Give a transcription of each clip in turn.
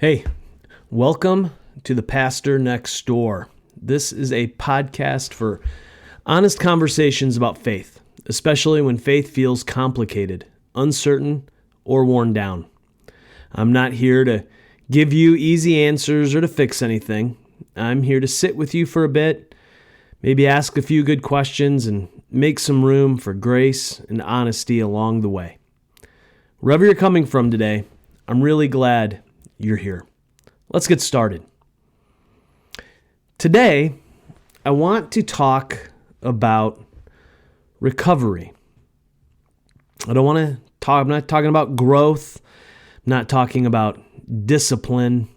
Hey, welcome to the Pastor Next Door. This is a podcast for honest conversations about faith, especially when faith feels complicated, uncertain, or worn down. I'm not here to give you easy answers or to fix anything. I'm here to sit with you for a bit, maybe ask a few good questions, and make some room for grace and honesty along the way. Wherever you're coming from today, I'm really glad you're here. Let's get started. Today, I want to talk about recovery. I'm not talking about growth. I'm not talking about discipline.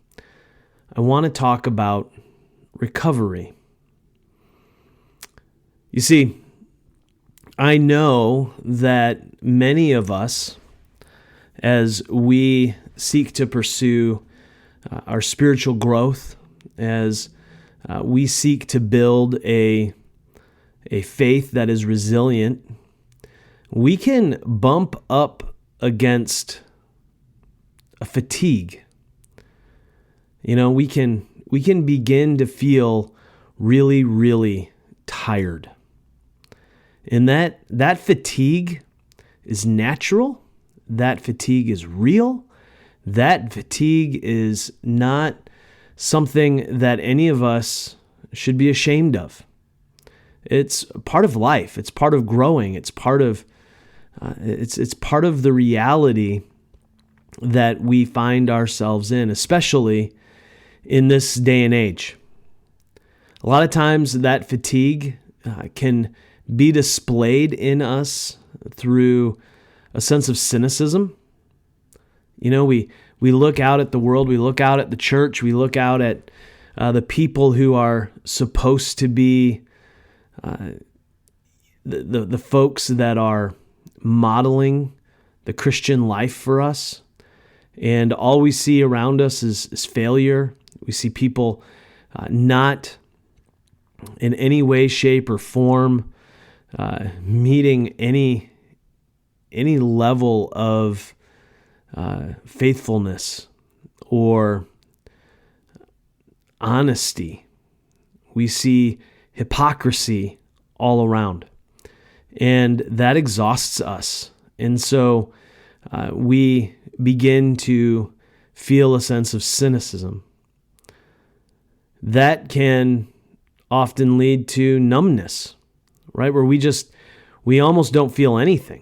I want to talk about recovery. You see, I know that many of us, as we seek to pursue our spiritual growth, as we seek to build a faith that is resilient, we can bump up against a fatigue. We can begin to feel really, really tired. And that fatigue is natural. That fatigue is real. That fatigue is not something that any of us should be ashamed of. It's part of life. It's part of growing. It's part of the reality that we find ourselves in, especially in this day and age. A lot of times that fatigue can be displayed in us through a sense of cynicism. We look out at the world, we look out at the church, we look out at the people who are supposed to be the folks that are modeling the Christian life for us. And all we see around us is failure. We see people not in any way, shape, or form meeting any level of faithfulness or honesty. We see hypocrisy all around, and that exhausts us. And so we begin to feel a sense of cynicism. That can often lead to numbness, right? Where we almost don't feel anything.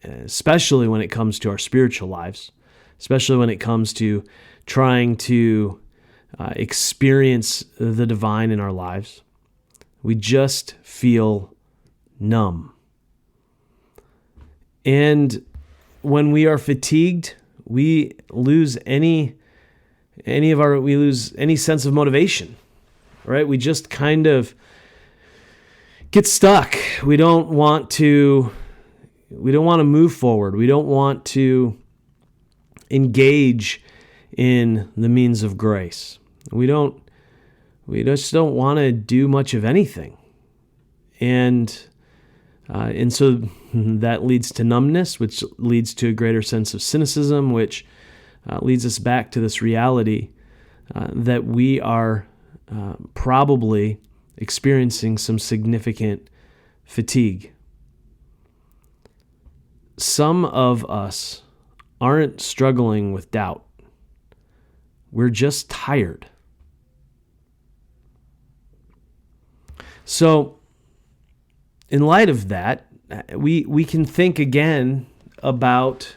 Especially when it comes to our spiritual lives, especially when it comes to trying to experience the divine in our lives. We just feel numb. And when we are fatigued, we lose any sense of motivation, right? We just kind of get stuck. We don't want to move forward. We don't want to engage in the means of grace. We just don't want to do much of anything. And so that leads to numbness, which leads to a greater sense of cynicism, which leads us back to this reality that we are probably experiencing some significant fatigue. Some of us aren't struggling with doubt. We're just tired. So, in light of that, we can think again about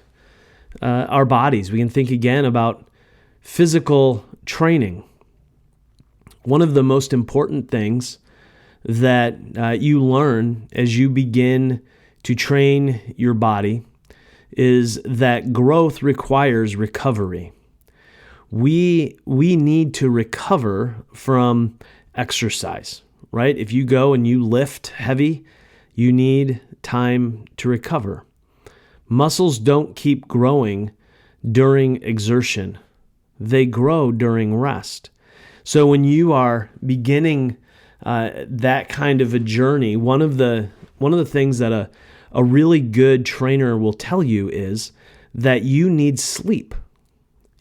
our bodies. We can think again about physical training. One of the most important things that you learn as you begin to train your body is that growth requires recovery. We need to recover from exercise, right? If you go and you lift heavy, you need time to recover. Muscles don't keep growing during exertion. They grow during rest. So when you are beginning that kind of a journey, one of the things that a really good trainer will tell you is that you need sleep.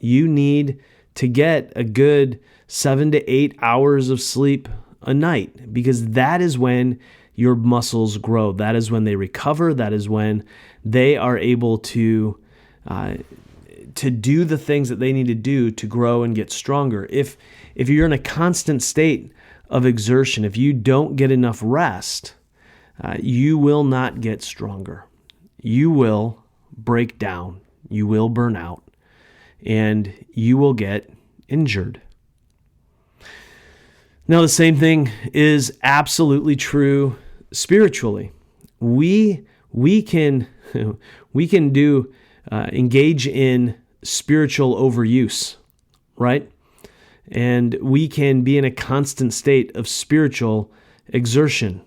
You need to get a good 7 to 8 hours of sleep a night, because that is when your muscles grow. That is when they recover. That is when they are able to do the things that they need to do to grow and get stronger. If you're in a constant state of exertion, if you don't get enough rest, you will not get stronger. You will break down. You will burn out, and you will get injured. Now, the same thing is absolutely true spiritually. We can engage in spiritual overuse, right? And we can be in a constant state of spiritual exertion.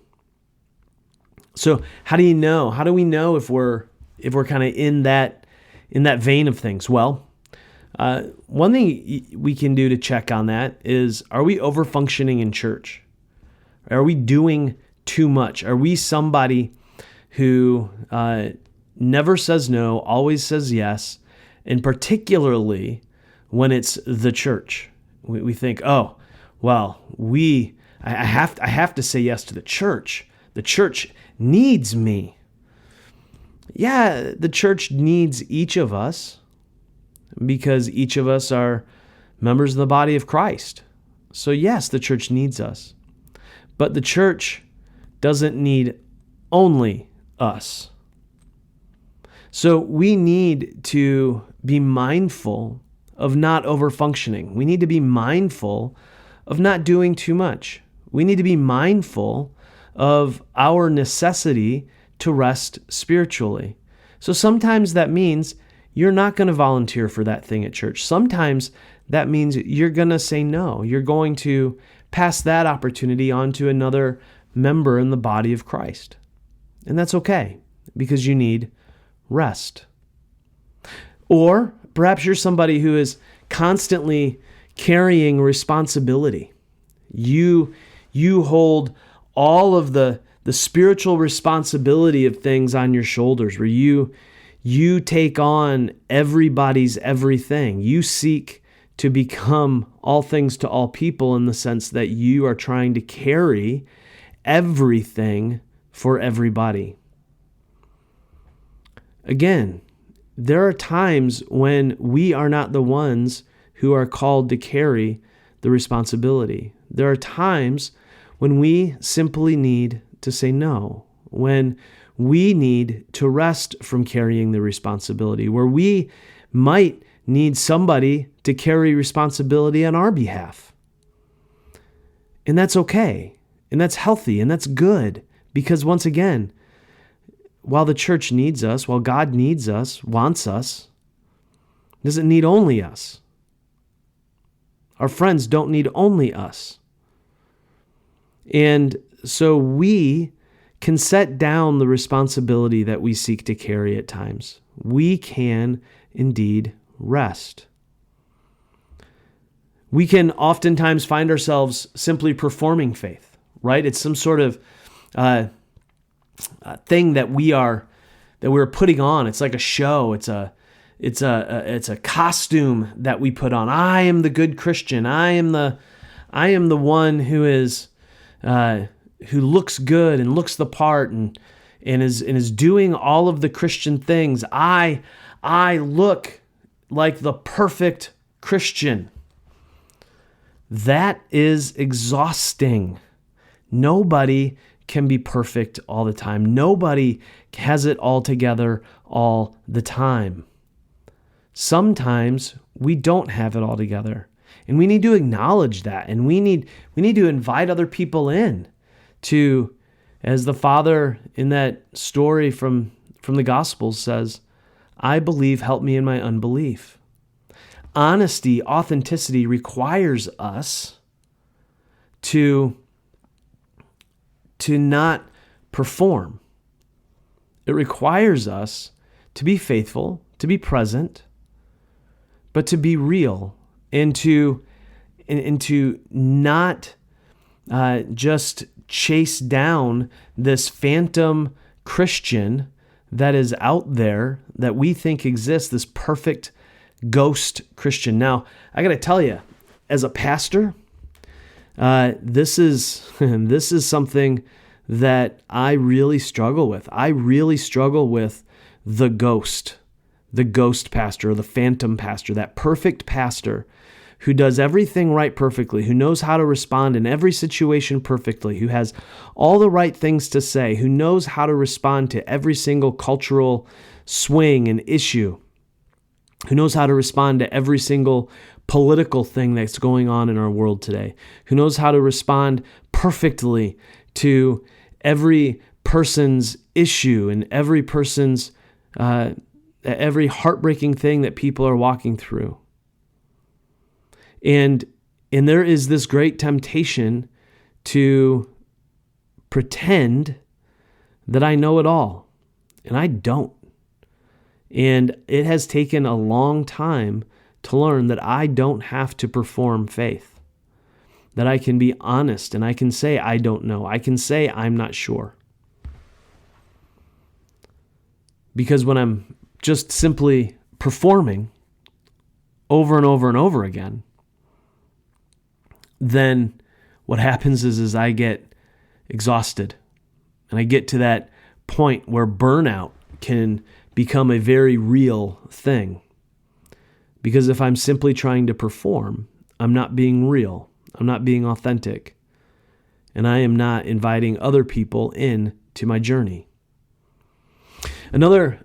So how do you know? How do we know if we're kind of in that vein of things? Well, one thing we can do to check on that is, are we over-functioning in church? Are we doing too much? Are we somebody who never says no, always says yes, and particularly when it's the church? We think, oh, well, I have to say yes to the church. The church needs me. Yeah, the church needs each of us, because each of us are members of the body of Christ. So yes, the church needs us. But the church doesn't need only us. So we need to be mindful of not over-functioning. We need to be mindful of not doing too much. We need to be mindful of our necessity to rest spiritually. So sometimes that means you're not going to volunteer for that thing at church. Sometimes that means you're going to say no. You're going to pass that opportunity on to another member in the body of Christ. And that's okay, because you need rest. Or perhaps you're somebody who is constantly carrying responsibility. You hold all of the spiritual responsibility of things on your shoulders, where you take on everybody's everything. You seek to become all things to all people, in the sense that you are trying to carry everything for everybody. Again, there are times when we are not the ones who are called to carry the responsibility. There are times when we simply need to say no, when we need to rest from carrying the responsibility, where we might need somebody to carry responsibility on our behalf. And that's okay, and that's healthy, and that's good, because once again, while the church needs us, while God needs us, wants us, doesn't need only us. Our friends don't need only us. And so we can set down the responsibility that we seek to carry at times. We can indeed rest. We can oftentimes find ourselves simply performing faith, right? It's some sort of thing that we're putting on. It's like a show. It's a costume that we put on. I am the good Christian. I am the one who is who looks good and looks the part and is doing all of the Christian things. I look like the perfect Christian. That is exhausting. Nobody can be perfect all the time. Nobody has it all together all the time. Sometimes we don't have it all together, and we need to acknowledge that, and we need to invite other people in to, as the father in that story from the Gospels says, I believe, help me in my unbelief. Honesty, authenticity requires us to not perform. It requires us to be faithful, to be present, but to be real, and to not just chase down this phantom Christian that is out there that we think exists, this perfect ghost Christian. Now, I got to tell you, as a pastor, this is this is something that I really struggle with. I really struggle with the ghost pastor, or the phantom pastor, that perfect pastor who does everything right perfectly, who knows how to respond in every situation perfectly, who has all the right things to say, who knows how to respond to every single cultural swing and issue, who knows how to respond to every single political thing that's going on in our world today, who knows how to respond perfectly to every person's issue and every person's every heartbreaking thing that people are walking through. And there is this great temptation to pretend that I know it all, and I don't. And it has taken a long time to learn that I don't have to perform faith, that I can be honest and I can say I don't know. I can say I'm not sure. Because when I'm just simply performing over and over and over again, then what happens is I get exhausted, and I get to that point where burnout can become a very real thing. Because if I'm simply trying to perform, I'm not being real, I'm not being authentic, and I am not inviting other people in to my journey. Another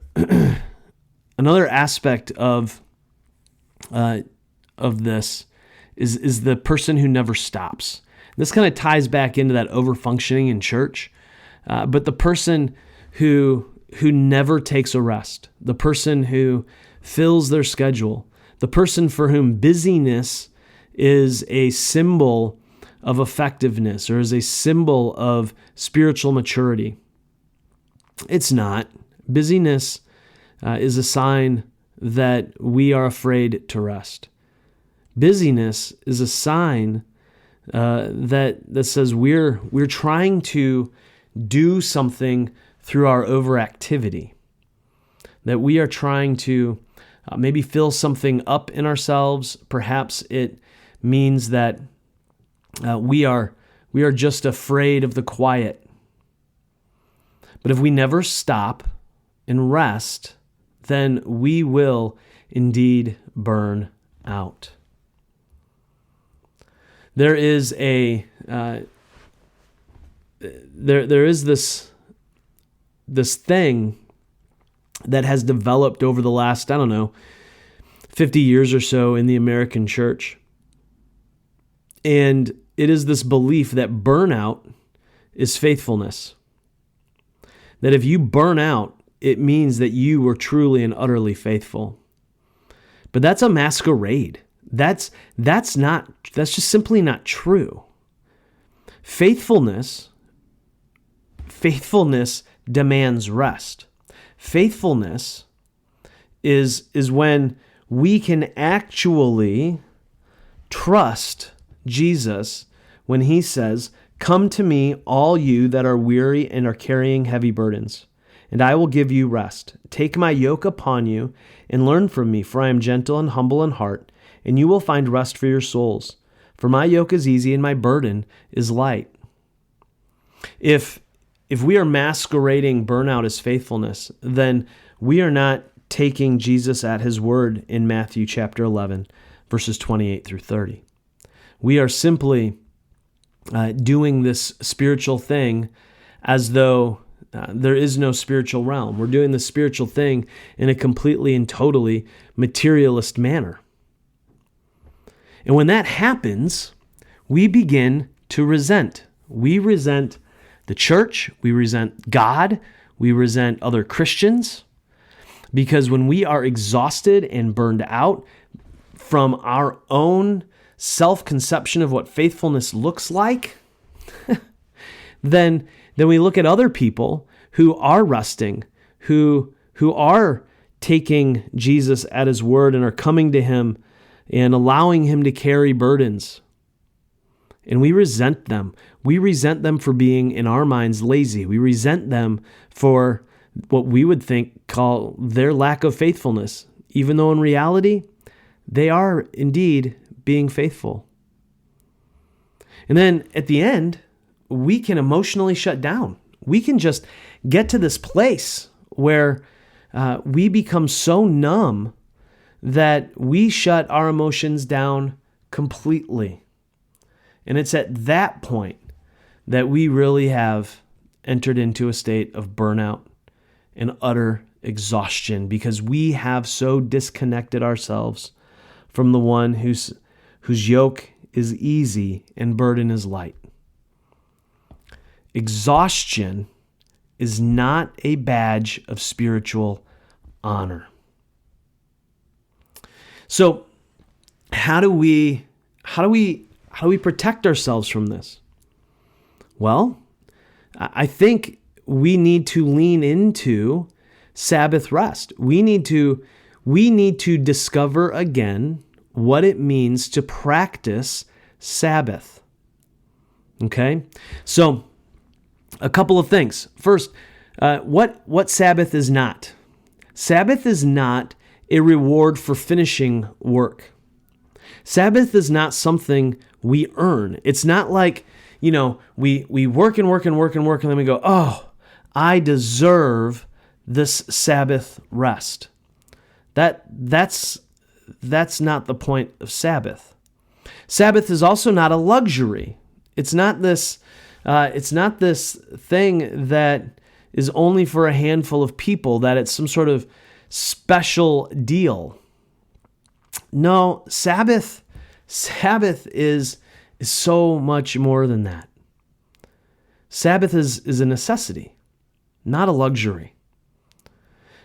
aspect of this is the person who never stops. This kind of ties back into that overfunctioning in church, but the person who never takes a rest, the person who fills their schedule, the person for whom busyness is a symbol of effectiveness or is a symbol of spiritual maturity. It's not. Busyness is a sign that we are afraid to rest. Busyness is a sign that says we're trying to do something through our overactivity, that we are trying to maybe fill something up in ourselves. Perhaps it means that we are just afraid of the quiet. But if we never stop and rest, then we will indeed burn out. There is this thing that has developed over the last, 50 years or so in the American church. And it is this belief that burnout is faithfulness. That if you burn out, it means that you were truly and utterly faithful. But that's a masquerade. That's just simply not true. Faithfulness demands rest. Faithfulness is when we can actually trust Jesus when he says, "Come to me, all you that are weary and are carrying heavy burdens, and I will give you rest. Take my yoke upon you and learn from me, for I am gentle and humble in heart, and you will find rest for your souls. For my yoke is easy and my burden is light." If we are masquerading burnout as faithfulness, then we are not taking Jesus at his word in Matthew chapter 11, verses 28 through 30. We are simply doing this spiritual thing as though there is no spiritual realm. We're doing the spiritual thing in a completely and totally materialist manner. And when that happens, we begin to resent. We resent the church, we resent God, we resent other Christians, because when we are exhausted and burned out from our own self-conception of what faithfulness looks like, then we look at other people who are resting, who are taking Jesus at his word and are coming to him and allowing him to carry burdens. And we resent them. We resent them for being, in our minds, lazy. We resent them for what we would call their lack of faithfulness, even though in reality, they are indeed being faithful. And then at the end, we can emotionally shut down. We can just get to this place where we become so numb that we shut our emotions down completely. And it's at that point that we really have entered into a state of burnout and utter exhaustion, because we have so disconnected ourselves from the one whose yoke is easy and burden is light. Exhaustion is not a badge of spiritual honor. So, how do we protect ourselves from this? Well, I think we need to lean into Sabbath rest. We need to discover again what it means to practice Sabbath. Okay? So, a couple of things. First, what Sabbath is not. Sabbath is not a reward for finishing work. Sabbath is not something we earn. It's not like, we work and work and work and work, and then we go, oh, I deserve this Sabbath rest. That's not the point of Sabbath. Sabbath is also not a luxury. It's not this thing that is only for a handful of people, that it's some sort of special deal. No, Sabbath is so much more than that. Sabbath is a necessity, not a luxury.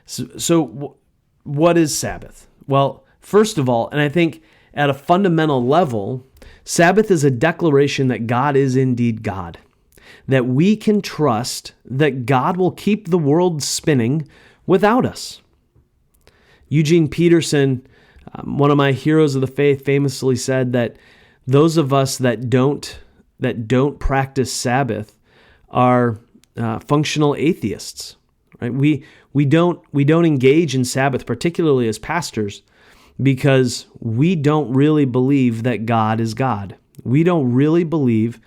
So what is Sabbath? Well, first of all, and I think at a fundamental level, Sabbath is a declaration that God is indeed God, that we can trust that God will keep the world spinning without us. Eugene Peterson, one of my heroes of the faith, famously said that those of us that don't practice Sabbath are functional atheists. Right? We don't engage in Sabbath, particularly as pastors, because we don't really believe that God is God. We don't really believe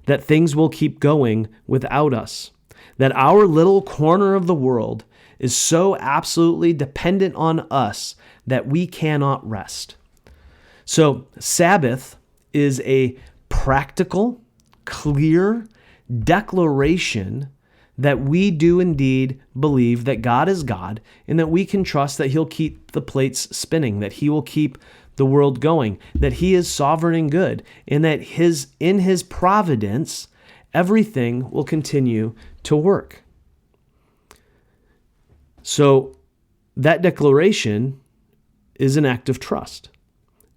that things will keep going without us, that our little corner of the world is so absolutely dependent on us that we cannot rest. So Sabbath is a practical, clear declaration that we do indeed believe that God is God, and that we can trust that He'll keep the plates spinning, that He will keep the world going, that He is sovereign and good, and that in His providence, everything will continue to work. So that declaration is an act of trust.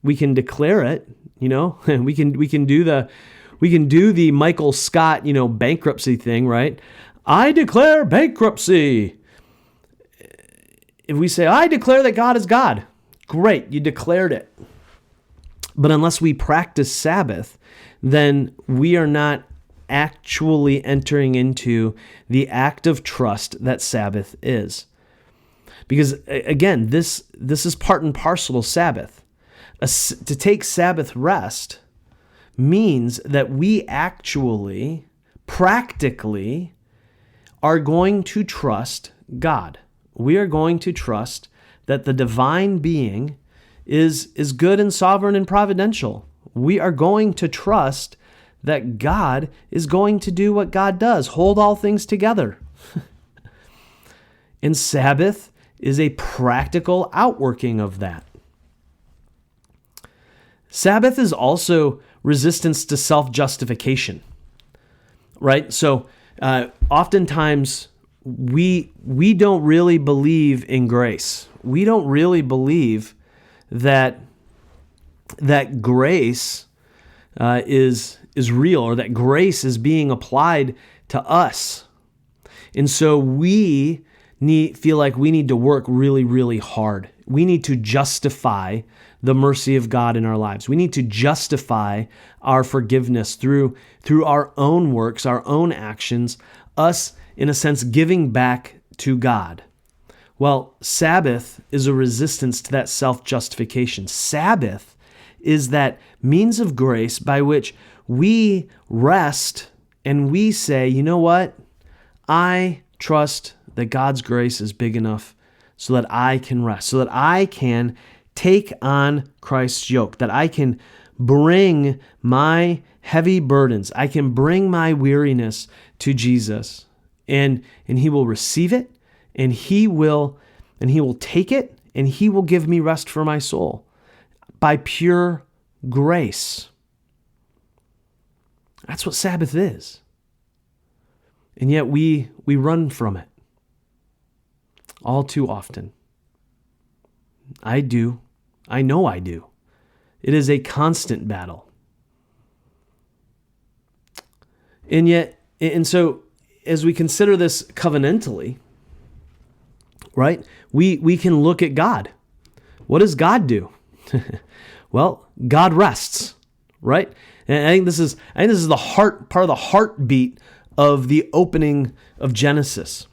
We can declare it, and we can do the Michael Scott, bankruptcy thing, right? I declare bankruptcy. If we say, I declare that God is God, great, you declared it. But unless we practice Sabbath, then we are not actually entering into the act of trust that Sabbath is. Because again, this is part and parcel of Sabbath. To take Sabbath rest means that we actually, practically, are going to trust God. We are going to trust that the divine being is good and sovereign and providential. We are going to trust that God is going to do what God does, hold all things together. And Sabbath is a practical outworking of that. Sabbath is also resistance to self-justification, right? So oftentimes we don't really believe in grace. We don't really believe that grace is real, or that grace is being applied to us. And so we feel like we need to work really, really hard. We need to justify the mercy of God in our lives. We need to justify our forgiveness through our own works, our own actions, us, in a sense, giving back to God. Well, Sabbath is a resistance to that self-justification. Sabbath is that means of grace by which we rest and we say, you know what? I trust that God's grace is big enough so that I can rest, so that I can take on Christ's yoke, that I can bring my heavy burdens, I can bring my weariness to Jesus, and he will receive it, and he will take it, and he will give me rest for my soul by pure grace. That's what Sabbath is. And yet we run from it all too often. I do. I know I do. It is a constant battle. And so as we consider this covenantally, right, we can look at God. What does God do? Well, God rests, right? And I think this is the part of the heartbeat of the opening of Genesis,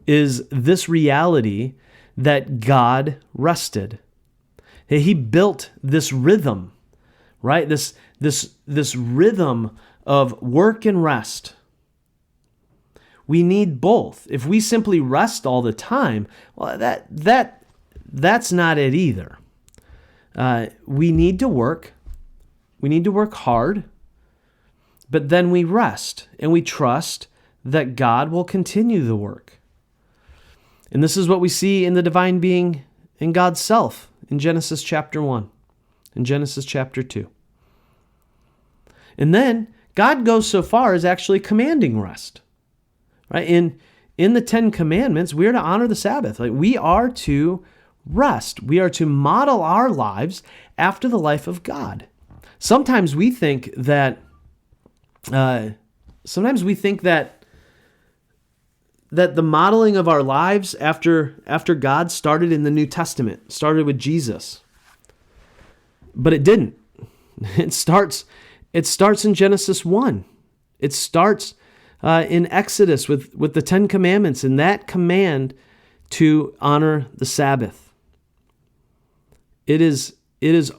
is this reality that God rested. He built this rhythm, right? This rhythm of work and rest. We need both. If we simply rest all the time, well, that's not it either. We need to work. We need to work hard, but then we rest and we trust that God will continue the work. And this is what we see in the divine being in God's self in Genesis chapter 1, in Genesis chapter 2. And then God goes so far as actually commanding rest. Right? In the 10 Commandments, we are to honor the Sabbath. Like, we are to rest. We are to model our lives after the life of God. Sometimes we think that the modeling of our lives after God started in the New Testament, started with Jesus. But it didn't. It starts in Genesis 1. It starts in Exodus with the 10 Commandments and that command to honor the Sabbath. It is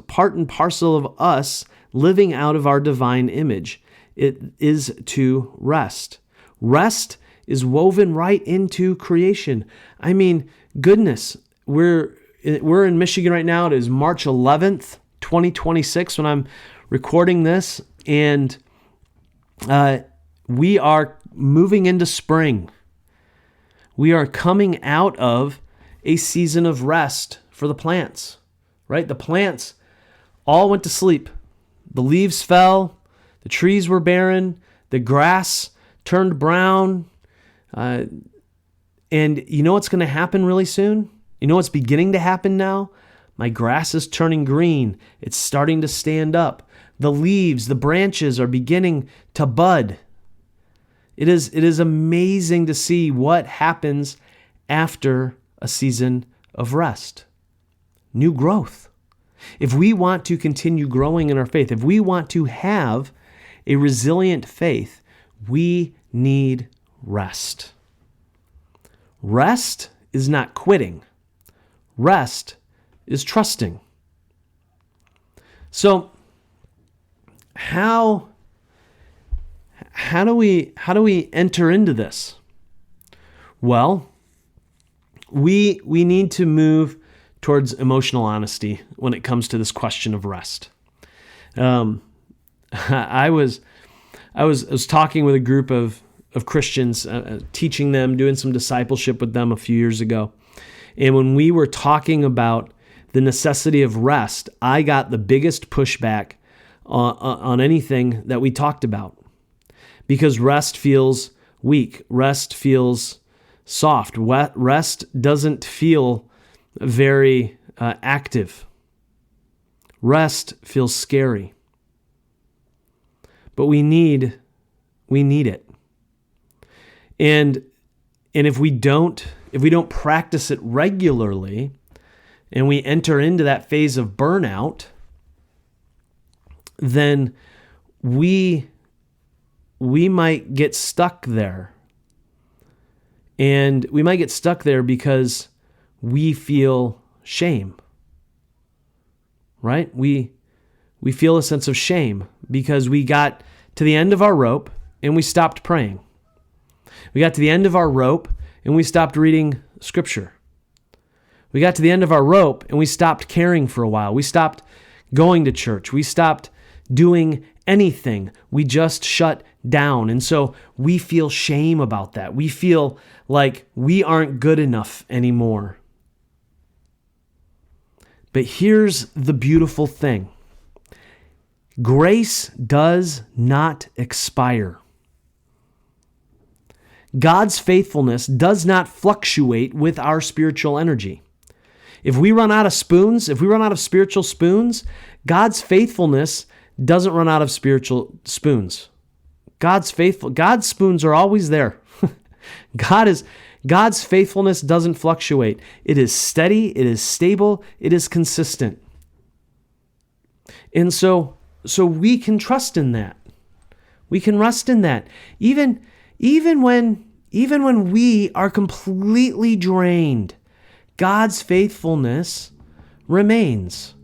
part and parcel of us living out of our divine image. It is to rest. Rest is woven right into creation. I mean, goodness, we're in Michigan right now. It is March 11th, 2026 when I'm recording this, and we are moving into spring. We are coming out of a season of rest for the plants, right? The plants all went to sleep. The leaves fell. The trees were barren. The grass turned brown. And you know what's going to happen really soon? You know what's beginning to happen now? My grass is turning green. It's starting to stand up. The leaves, the branches are beginning to bud. It is amazing to see what happens after a season of rest. New growth. If we want to continue growing in our faith, if we want to have a resilient faith, we need rest. Rest is not quitting. Rest is trusting. So, how do we enter into this? Well, we need to move towards emotional honesty when it comes to this question of rest. I was talking with a group of Christians, teaching them, doing some discipleship with them a few years ago. And when we were talking about the necessity of rest, I got the biggest pushback on anything that we talked about. Because rest feels weak. Rest feels soft. Rest doesn't feel very active. Rest feels scary. But we need it. And if we don't practice it regularly, and we enter into that phase of burnout, then we might get stuck there. And we might get stuck there because we feel shame, right? We feel a sense of shame because we got to the end of our rope and we stopped praying. We got to the end of our rope and we stopped reading Scripture. We got to the end of our rope and we stopped caring for a while. We stopped going to church. We stopped doing anything. We just shut down. And so we feel shame about that. We feel like we aren't good enough anymore. But here's the beautiful thing. Grace does not expire. God's faithfulness does not fluctuate with our spiritual energy. If we run out of spoons, if we run out of spiritual spoons, God's faithfulness doesn't run out of spiritual spoons. God's spoons are always there. God's faithfulness doesn't fluctuate. It is steady, it is stable, it is consistent. And so we can trust in that. We can rest in that. Even when we are completely drained, God's faithfulness remains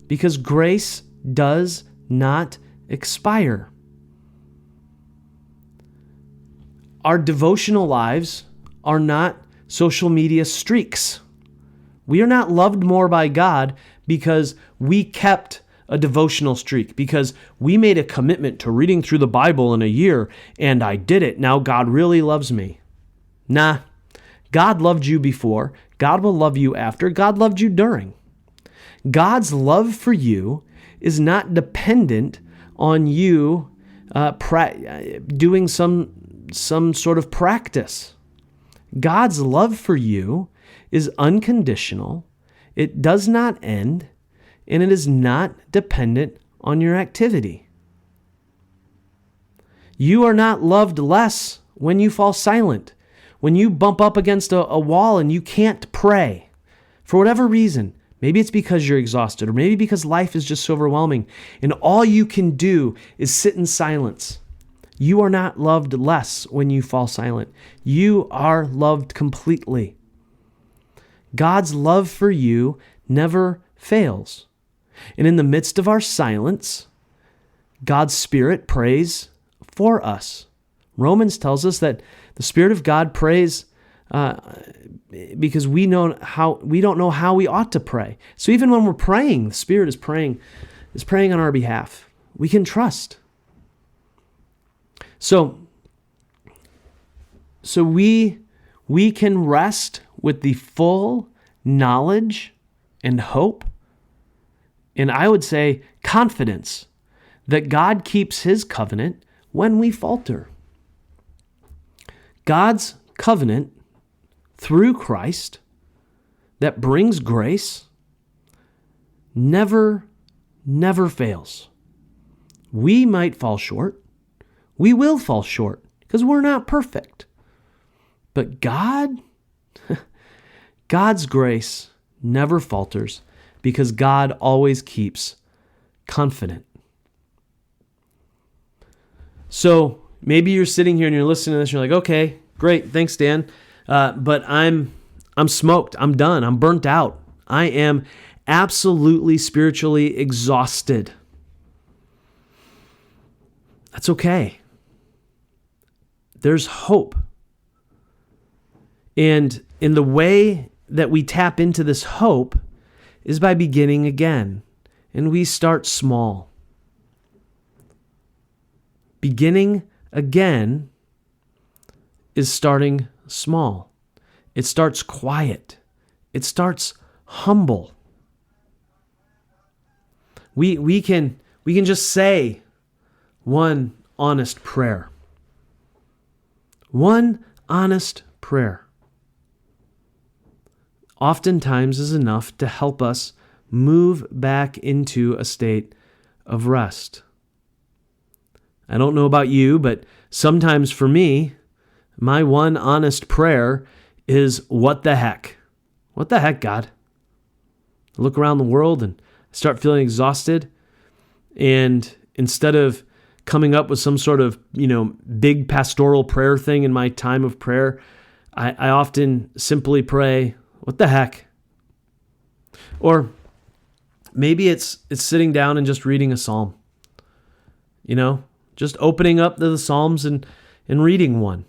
because grace does not expire. Our devotional lives are not social media streaks. We are not loved more by God because we kept a devotional streak, because we made a commitment to reading through the Bible in a year and I did it. Now God really loves me. Nah, God loved you before. God will love you after. God loved you during. God's love for you is not dependent on you doing some sort of practice. God's love for you is unconditional. It does not end, and it is not dependent on your activity. You are not loved less when you fall silent, when you bump up against a wall and you can't pray. For whatever reason, maybe it's because you're exhausted, or maybe because life is just so overwhelming, and all you can do is sit in silence. You are not loved less when you fall silent. You are loved completely. God's love for you never fails. And in the midst of our silence, God's Spirit prays for us. Romans tells us that the Spirit of God prays because we don't know how we ought to pray. So even when we're praying, the Spirit is praying on our behalf. We can trust. So we can rest with the full knowledge and hope, and I would say confidence, that God keeps His covenant when we falter. God's covenant through Christ that brings grace never fails. We might fall short. We will fall short because we're not perfect. But God's grace never falters because God always keeps confident. So maybe you're sitting here and you're listening to this and you're like, okay, great, thanks, Dan. But I'm smoked. I'm done. I'm burnt out. I am absolutely spiritually exhausted. That's okay. There's hope. And in the way that we tap into this hope is by beginning again. And we start small. Beginning again is starting small. It starts quiet. It starts humble. We can just say one honest prayer. One honest prayer oftentimes is enough to help us move back into a state of rest. I don't know about you, but sometimes for me, my one honest prayer is, what the heck? What the heck, God? I look around the world and start feeling exhausted, and instead of coming up with some sort of, big pastoral prayer thing in my time of prayer, I often simply pray, What the heck? Or maybe it's sitting down and just reading a psalm. Just opening up the Psalms and reading one.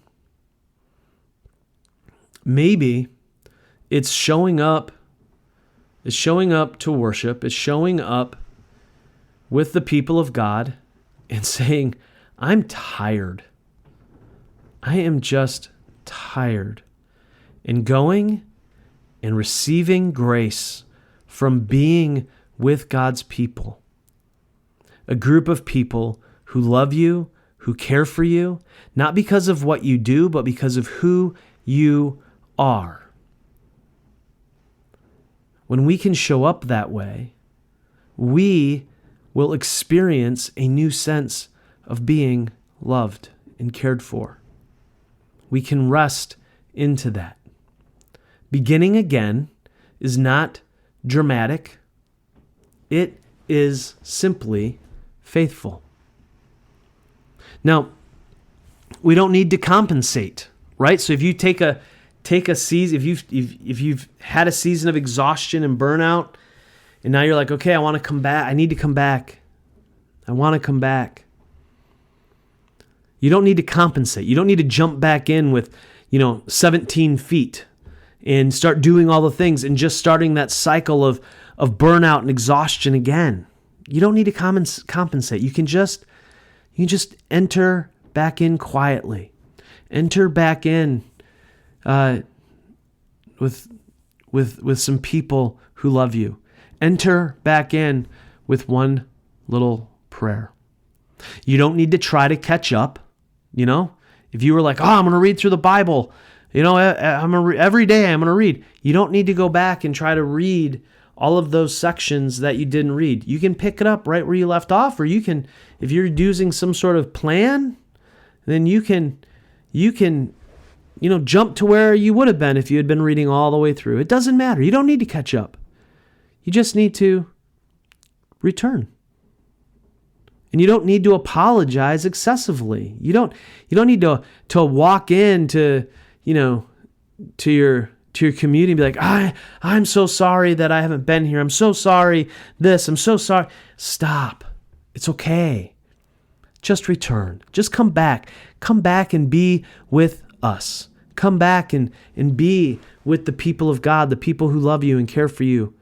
Maybe it's showing up to worship. It's showing up with the people of God and saying, I'm tired. I am just tired. And going and receiving grace from being with God's people. A group of people who love you, who care for you, not because of what you do, but because of who you are. When we can show up that way, we will experience a new sense of being loved and cared for. We can rest into that. Beginning again is not dramatic. It is simply faithful. Now, we don't need to compensate, right? So if you take a season, if you've had a season of exhaustion and burnout, and now you're like, okay, I want to come back. I need to come back. I want to come back. You don't need to compensate. You don't need to jump back in with, 17 feet and start doing all the things and just starting that cycle of burnout and exhaustion again. You don't need to compensate. You can just enter back in quietly. Enter back in with some people who love you. Enter back in with one little prayer. You don't need to try to catch up. If you were like, I'm going to read through the Bible, every day I'm going to read. You don't need to go back and try to read all of those sections that you didn't read. You can pick it up right where you left off, or you can, if you're using some sort of plan, then you can jump to where you would have been if you had been reading all the way through. It doesn't matter. You don't need to catch up. You just need to return. And you don't need to apologize excessively. You don't need to walk into, to your community and be like, I'm so sorry that I haven't been here. I'm so sorry this. I'm so sorry. Stop. It's okay. Just return. Just come back. Come back and be with us. Come back and be with the people of God, the people who love you and care for you,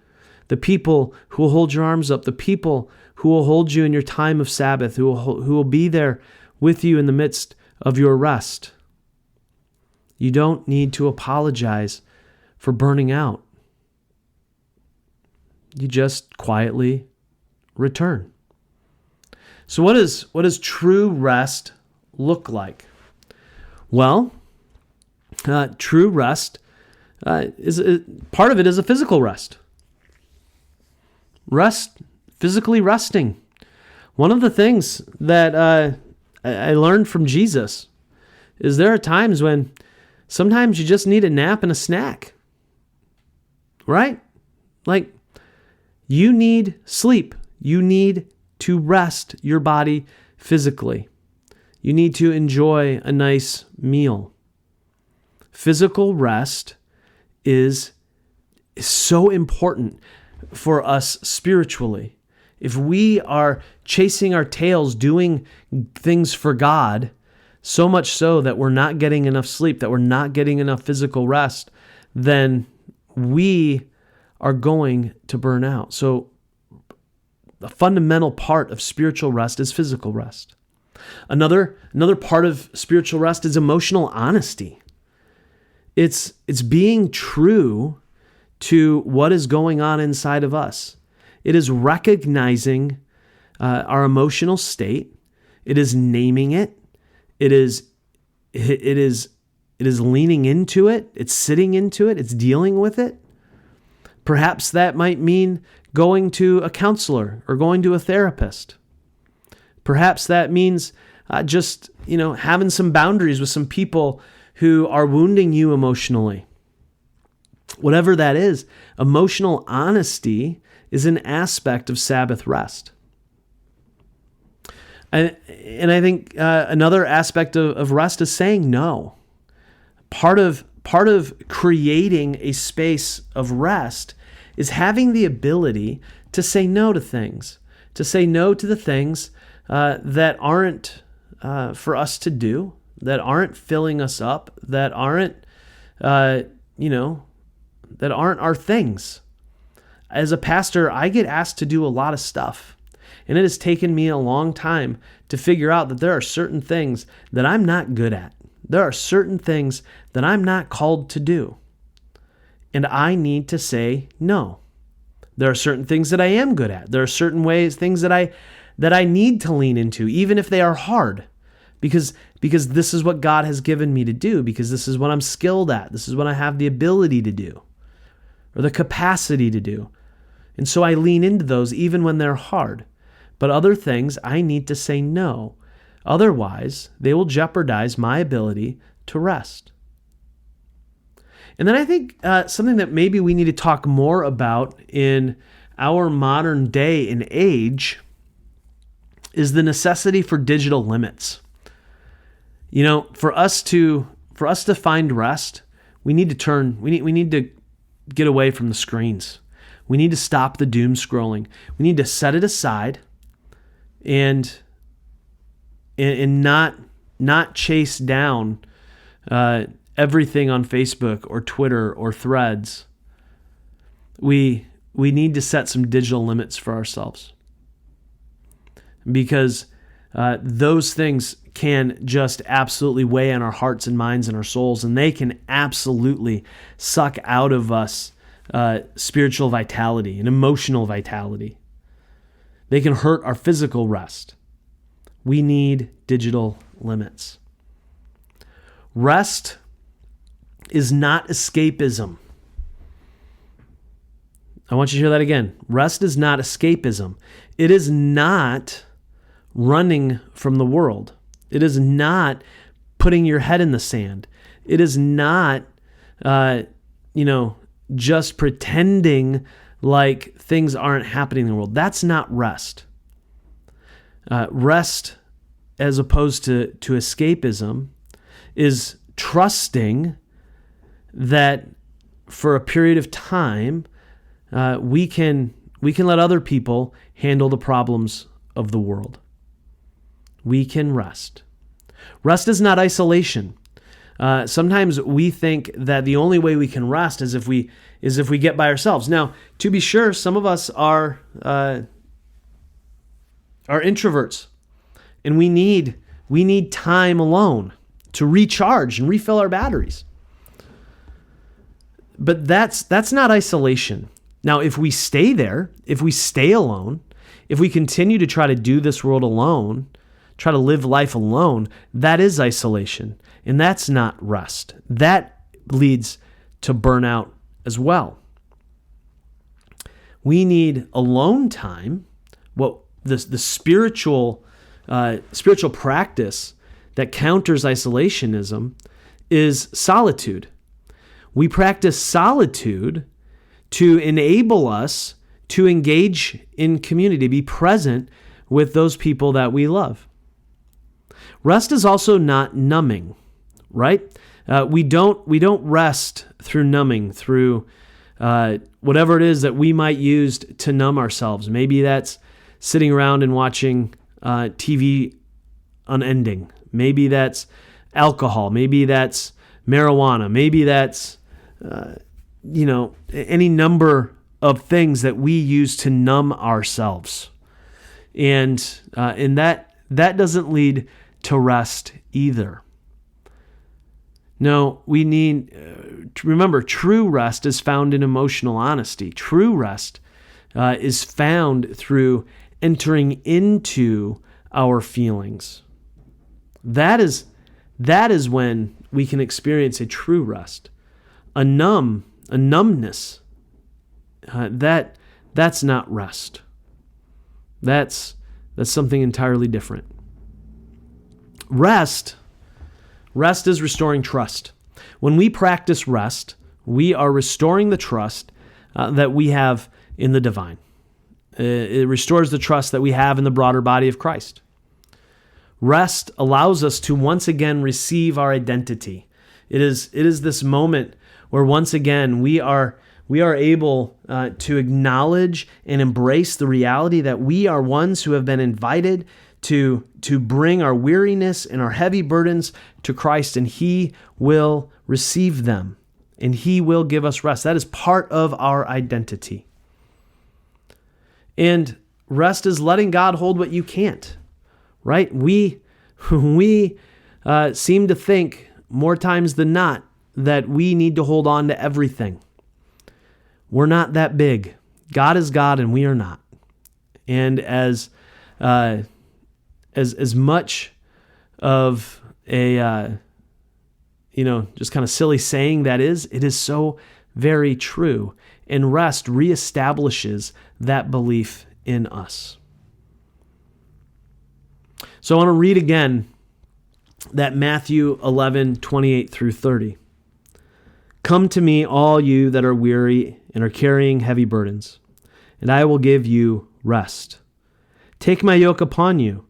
the people who will hold your arms up, the people who will hold you in your time of Sabbath, who will be there with you in the midst of your rest. You don't need to apologize for burning out. You just quietly return. So what does true rest look like? Well, true rest is part of it is a physical rest. Physically resting. One of the things that I learned from Jesus is there are times when sometimes you just need a nap and a snack, right? Like you need sleep. You need to rest your body physically. You need to enjoy a nice meal. Physical rest is so important for us spiritually. If we are chasing our tails, doing things for God, so much so that we're not getting enough sleep, that we're not getting enough physical rest, then we are going to burn out. So a fundamental part of spiritual rest is physical rest. Another part of spiritual rest is emotional honesty. It's being true to what is going on inside of us. It is recognizing our emotional state. It is naming it. It is leaning into it. It's sitting into it. It's dealing with it. Perhaps that might mean going to a counselor or going to a therapist. Perhaps that means just having some boundaries with some people who are wounding you emotionally. Whatever that is, emotional honesty is an aspect of Sabbath rest. And I think another aspect of rest is saying no. Part of part of creating a space of rest is having the ability to say no to things, to say no to the things that aren't for us to do, that aren't filling us up, that aren't, that aren't our things. As a pastor, I get asked to do a lot of stuff, and it has taken me a long time to figure out that there are certain things that I'm not good at. There are certain things that I'm not called to do, and I need to say no. There are certain things that I am good at. There are certain things that I need to lean into, even if they are hard, because this is what God has given me to do, because this is what I'm skilled at. This is what I have the ability to do, or the capacity to do. And so I lean into those even when they're hard. But other things I need to say no. Otherwise, they will jeopardize my ability to rest. And then I think something that maybe we need to talk more about in our modern day and age is the necessity for digital limits. For us to find rest, we need to get away from the screens. We need to stop the doom scrolling. We need to set it aside and not chase down everything on Facebook or Twitter or Threads. We need to set some digital limits for ourselves, because those things can just absolutely weigh on our hearts and minds and our souls, and they can absolutely suck out of us spiritual vitality and emotional vitality. They can hurt our physical rest. We need digital limits. Rest is not escapism. I want you to hear that again. Rest is not escapism. It is not running from the world. It is not putting your head in the sand. It is not, just pretending like things aren't happening in the world. That's not rest. Rest, as opposed to escapism, is trusting that for a period of time, we can let other people handle the problems of the world. We can rest. Rest is not isolation. Sometimes we think that the only way we can rest is if we get by ourselves. Now, to be sure, some of us are introverts, and we need time alone to recharge and refill our batteries. But that's not isolation. Now, if we stay there, if we stay alone, if we continue to try to do this world alone, try to live life alone, that is isolation. And that's not rest. That leads to burnout as well. We need alone time. What the spiritual practice that counters isolationism is solitude. We practice solitude to enable us to engage in community, be present with those people that we love. Rest is also not numbing, right? We don't rest through numbing, through whatever it is that we might use to numb ourselves. Maybe that's sitting around and watching TV unending. Maybe that's alcohol. Maybe that's marijuana. Maybe that's any number of things that we use to numb ourselves, and that doesn't lead to rest either. No, we need to remember, true rest is found in emotional honesty. True rest is found through entering into our feelings. That is when we can experience a true rest. A numbness, that's not rest. That's something entirely different. Rest is restoring trust. When we practice rest, we are restoring the trust that we have in the divine. It restores the trust that we have in the broader body of Christ. Rest allows us to once again receive our identity. It is this moment where once again we are able to acknowledge and embrace the reality that we are ones who have been invited to bring our weariness and our heavy burdens to Christ, and He will receive them, and He will give us rest. That is part of our identity. And rest is letting God hold what you can't, right? We seem to think more times than not that we need to hold on to everything. We're not that big. God is God and we are not. And as much of a just kind of silly saying that is, it is so very true. And rest reestablishes that belief in us. So I want to read again that Matthew 11:28 through 30. Come to me, all you that are weary and are carrying heavy burdens, and I will give you rest. Take my yoke upon you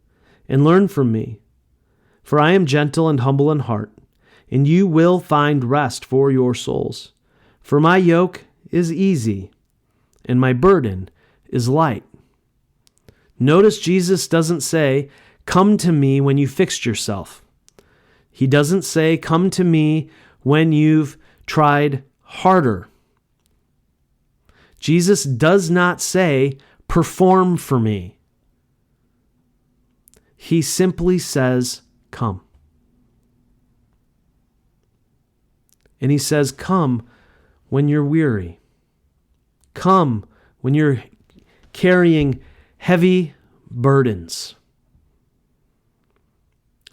and learn from me, for I am gentle and humble in heart, and you will find rest for your souls. For my yoke is easy and my burden is light. Notice Jesus doesn't say, come to me when you fixed yourself. He doesn't say, come to me when you've tried harder. Jesus does not say, perform for me. He simply says, come. And He says, come when you're weary. Come when you're carrying heavy burdens.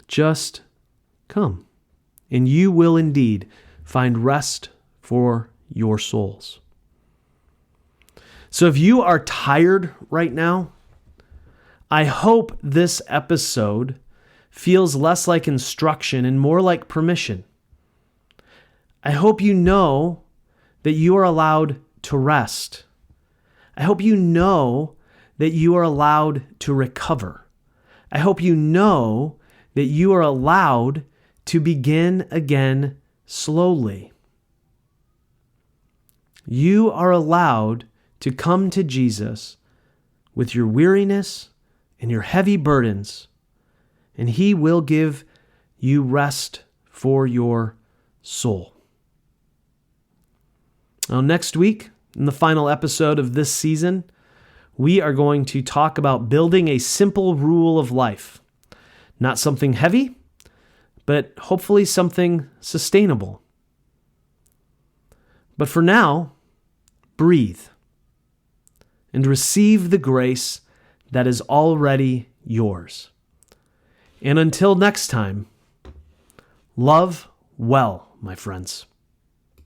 Just come, and you will indeed find rest for your souls. So if you are tired right now, I hope this episode feels less like instruction and more like permission. I hope you know that you are allowed to rest. I hope you know that you are allowed to recover. I hope you know that you are allowed to begin again slowly. You are allowed to come to Jesus with your weariness and your heavy burdens, and He will give you rest for your soul. Now, next week, in the final episode of this season, we are going to talk about building a simple rule of life. Not something heavy, but hopefully something sustainable. But for now, breathe and receive the grace that is already yours. And until next time, love well, my friends.